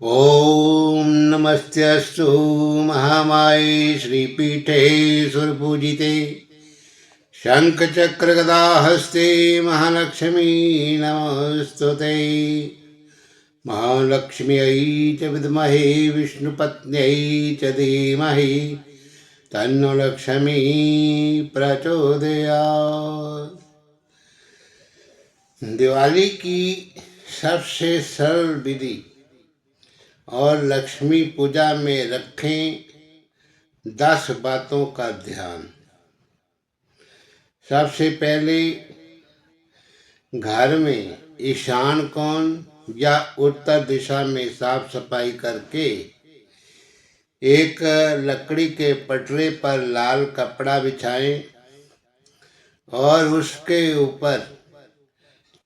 ओम नमस्तेऽस्तु महामाये श्रीपीठे सुरपूजिते शङ्खचक्रगदाहस्ते महालक्ष्मी नमस्तुते। महालक्ष्म्यै च विद्महे विष्णुपत्न्यै च धीमहि तन्नो लक्ष्मी प्रचोदयात्। दिवाली की सबसे सरल विधि और लक्ष्मी पूजा में रखें 10 बातों का ध्यान। सबसे पहले घर में ईशान कोण या उत्तर दिशा में साफ सफाई करके एक लकड़ी के पटरे पर लाल कपड़ा बिछाएं और उसके ऊपर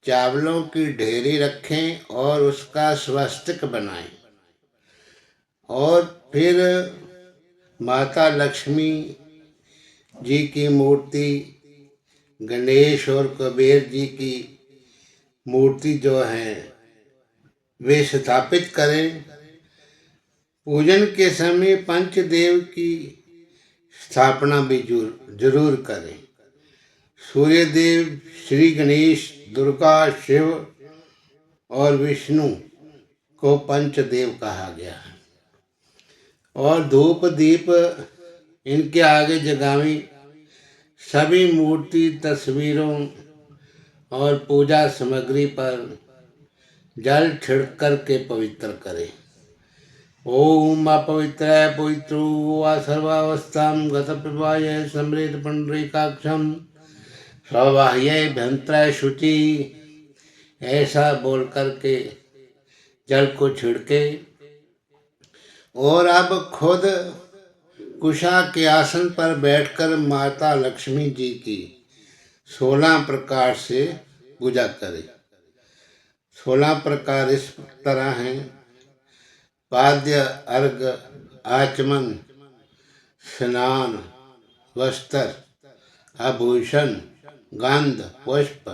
चावलों की ढेरी रखें और उसका स्वस्तिक बनाएं और फिर माता लक्ष्मी जी की मूर्ति, गणेश और कुबेर जी की मूर्ति जो है वे स्थापित करें। पूजन के समय पंचदेव की स्थापना भी जरूर करें। सूर्य देव, श्री गणेश, दुर्गा, शिव और विष्णु को पंचदेव कहा गया है। और धूप दीप इनके आगे जगावी। सभी मूर्ति, तस्वीरों और पूजा सामग्री पर जल छिड़क करके पवित्र करें। ओम अपवित्राय पवित्रो वा सर्वावस्थां गतप्रभाय समृद्ध पुंडरीकाक्षं स्वबाह्य भ्यंत्राय शुचि, ऐसा बोल करके जल को छिड़के और अब खुद कुशा के आसन पर बैठकर माता लक्ष्मी जी की 16 प्रकार से पूजा करें। 16 प्रकार इस तरह हैं: पाद्य, अर्घ, आचमन, स्नान, वस्त्र, आभूषण, गंध, पुष्प,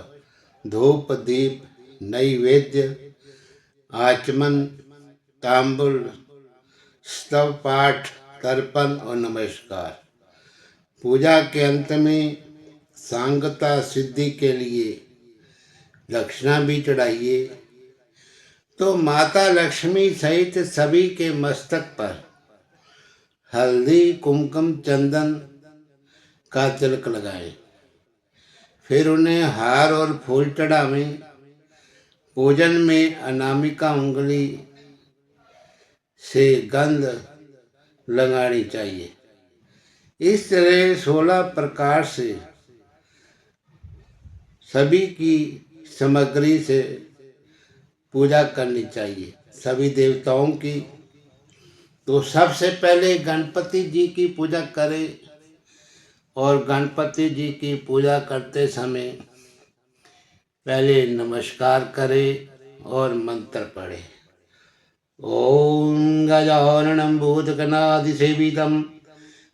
धूप दीप, नैवेद्य, आचमन, तांबुल, स्तव पाठ, तर्पण और नमस्कार। पूजा के अंत में सांगता सिद्धि के लिए दक्षिणा भी चढ़ाइए। तो माता लक्ष्मी सहित सभी के मस्तक पर हल्दी, कुमकुम, चंदन का तिलक लगाएं। फिर उन्हें हार और फूल चढ़ावें। पूजन में अनामिका उंगली से गंध लगानी चाहिए। इस तरह 16 प्रकार से सभी की सामग्री से पूजा करनी चाहिए, सभी देवताओं की। तो सबसे पहले गणपति जी की पूजा करें और गणपति जी की पूजा करते समय पहले नमस्कार करें और मंत्र पढ़ें। ओम गजाननं भूतगणाधिसेवितं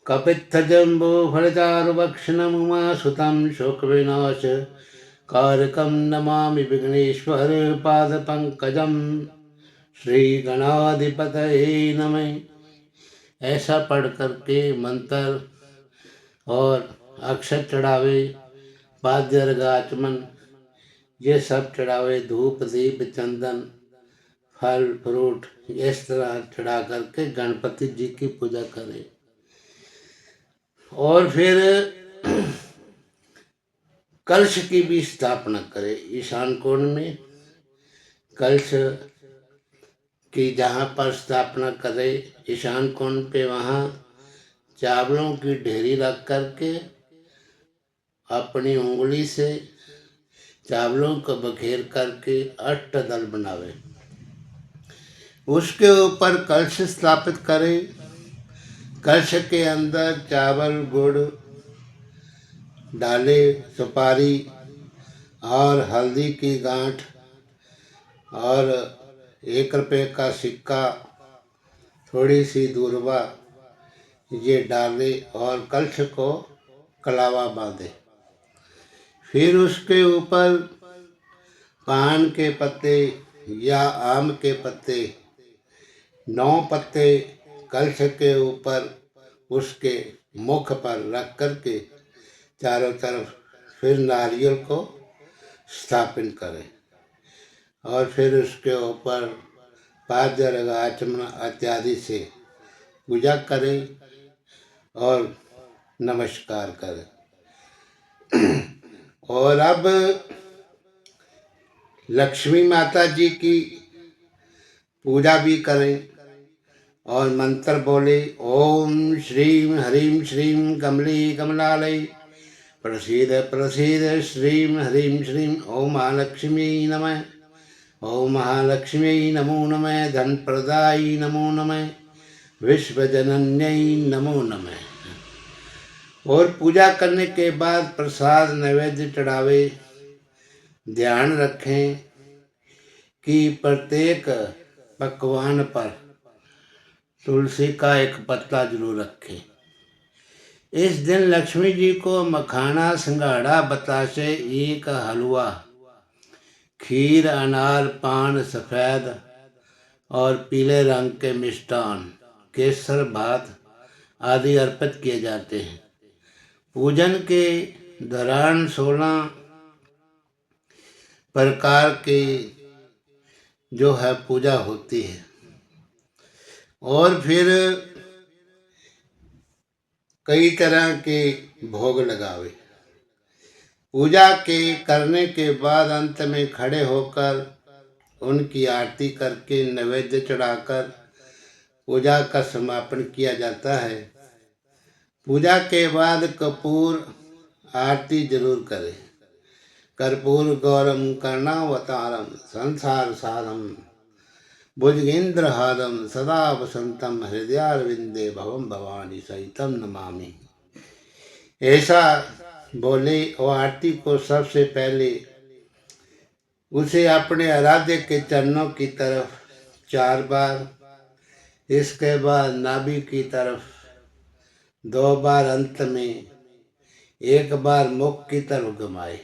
कपित्थजम्बो फलचारुभक्षणम् उमासुतं शोकविनाश कारकं नमामि विघ्नेश्वर पादपंकजं। श्री गणाधिपतये नमः। ऐसा पढ़ करके मंत्र और अक्षर चढ़ावे, पाद्य, आचमन ये सब चढ़ावे। धूप दीप चंदन फल फ्रूट इस तरह चढ़ा करके गणपति जी की पूजा करें। और फिर कलश की भी स्थापना करें। ईशान कोण में कलश की जहाँ पर स्थापना करें ईशान कोण पे, वहाँ चावलों की ढेरी रख करके अपनी उंगली से चावलों को बखेर करके अष्टदल बनावे। उसके ऊपर कलश स्थापित करें। कलश के अंदर चावल, गुड़ डाले, सुपारी और हल्दी की गांठ और 1 रुपये का सिक्का, थोड़ी सी दूर्वा ये डाले और कलश को कलावा बांधे। फिर उसके ऊपर पान के पत्ते या आम के पत्ते 9 पत्ते कलश के ऊपर उसके मुख पर रख करके चारों तरफ फिर नारियल को स्थापित करें और फिर उसके ऊपर पाद्य आचमन इत्यादि से पूजा करें और नमस्कार करें। और अब लक्ष्मी माता जी की पूजा भी करें और मंत्र बोले, ओम श्रीम ह्रीं श्रीं कमली कमलालय प्रसीद प्रसीद श्रीं ह्रीं श्रीं ओम महालक्ष्मी नमः, ओम महालक्ष्मी नमो नमः, धन प्रदायी नमो नमः, विश्वजनन्यै नमो नमः। और पूजा करने के बाद प्रसाद नैवेद्य चढ़ावे। ध्यान रखें कि प्रत्येक पकवान पर तुलसी का एक पत्ता जरूर रखें। इस दिन लक्ष्मी जी को मखाना, सिंघाड़ा, बतासे, एक हलवा, खीर, अनार, पान, सफ़ेद और पीले रंग के मिष्टान, केसर, भात आदि अर्पित किए जाते हैं। पूजन के दौरान 16 प्रकार की जो है पूजा होती है। और फिर कई तरह के भोग लगावे। पूजा के करने के बाद अंत में खड़े होकर उनकी आरती करके नैवेद्य चढ़ाकर पूजा का समापन किया जाता है। पूजा के बाद कपूर आरती जरूर करें। कर्पूर गौरम कर्णावतारम संसार सारम भुजगेंद्रहारम सदा वसंतम हृदयारविंदे भवम भवानी सहितम नमामि। ऐसा बोले और आरती को सबसे पहले उसे अपने आराध्य के चरणों की तरफ 4 बार, इसके बाद नाभि की तरफ 2 बार, अंत में 1 बार मुख की तरफ घुमाए।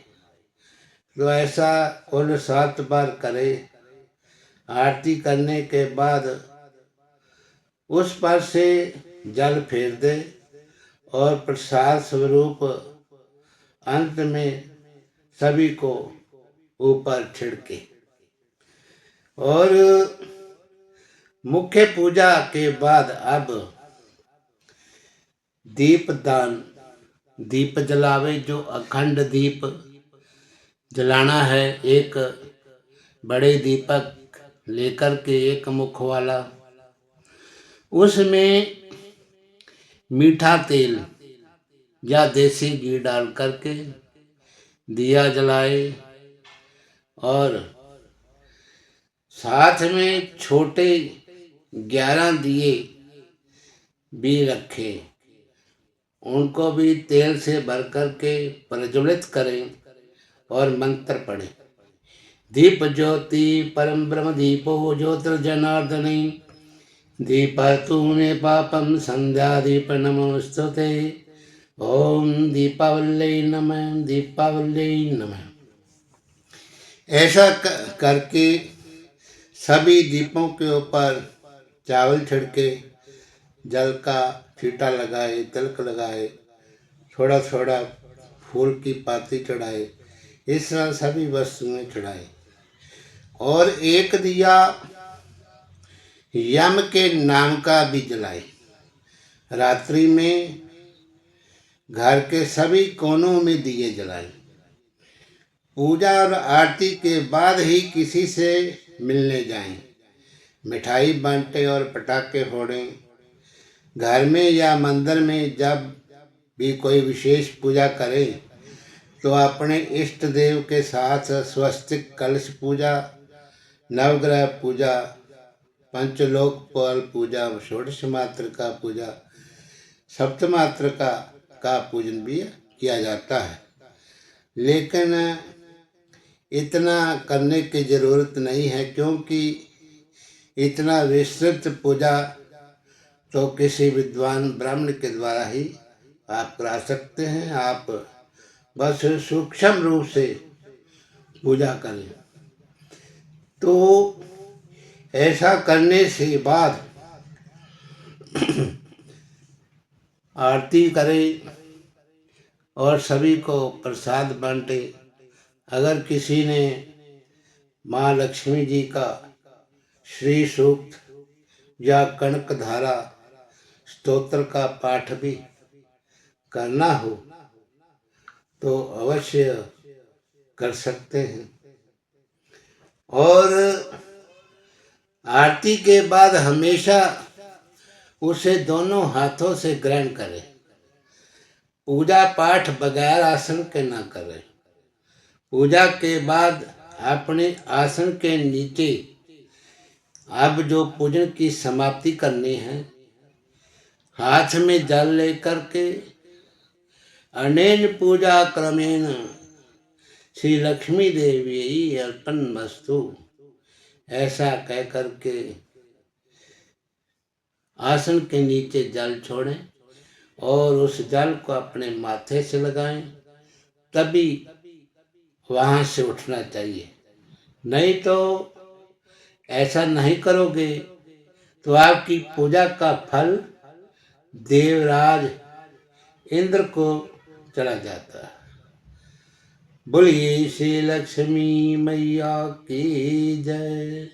तो ऐसा कुल 7 बार करे। आरती करने के बाद उस पर से जल फेर दे और प्रसाद स्वरूप अंत में सभी को ऊपर छिड़के। और मुख्य पूजा के बाद अब दीपदान, दीप जलावे। जो अखंड दीप जलाना है, एक बड़े दीपक लेकर के एक मुख वाला, उसमें मीठा तेल या देसी घी डाल करके दिया जलाए और साथ में छोटे 11 दिए भी रखे, उनको भी तेल से भर करके प्रज्वलित करें और मंत्र पढ़ें। दीप ज्योति परम ब्रह्म दीपो ज्योतिर्जनार्दने दीपस्तु मे पापम संध्या दीप नमोस्तुते। ओम दीपावल्यै नमः, दीपावल्यै नमः। ऐसा करके सभी दीपों के ऊपर चावल छिड़के, जल का छींटा लगाए, तिलक लगाए, थोड़ा थोड़ा फूल की पाती चढ़ाए। इस तरह सभी वस्तुएं चढ़ाए और एक दिया यम के नाम का भी जलाए। रात्रि में घर के सभी कोनों में दिए जलाए। पूजा और आरती के बाद ही किसी से मिलने जाएं, मिठाई बांटें और पटाखे फोड़ें। घर में या मंदिर में जब भी कोई विशेष पूजा करें तो अपने इष्ट देव के साथ स्वस्तिक कलश पूजा, नवग्रह पूजा, पंचलोक पाल पूजा, षोडश मात्र का पूजा, सप्तमात्र का पूजन भी किया जाता है। लेकिन इतना करने की जरूरत नहीं है, क्योंकि इतना विस्तृत पूजा तो किसी विद्वान ब्राह्मण के द्वारा ही आप करा सकते हैं। आप बस सूक्ष्म रूप से पूजा करें। तो ऐसा करने से बाद आरती करे और सभी को प्रसाद बांटे। अगर किसी ने माँ लक्ष्मी जी का श्री सूक्त या कनक धारा स्तोत्र का पाठ भी करना हो तो अवश्य कर सकते हैं। और आरती के बाद हमेशा उसे दोनों हाथों से ग्रहण करें। पूजा पाठ बगैर आसन के ना करें। पूजा के बाद अपने आसन के नीचे अब जो पूजन की समाप्ति करनी है, हाथ में जल लेकर के अनेन पूजा क्रमेण श्री लक्ष्मी देवी अर्पण वस्तु ऐसा कह करके आसन के नीचे जल छोड़ें और उस जल को अपने माथे से लगाएं, तभी वहां से उठना चाहिए। नहीं तो ऐसा नहीं करोगे तो आपकी पूजा का फल देवराज इंद्र को चला जाता है। बोलिए श्री लक्ष्मी मैया की जय।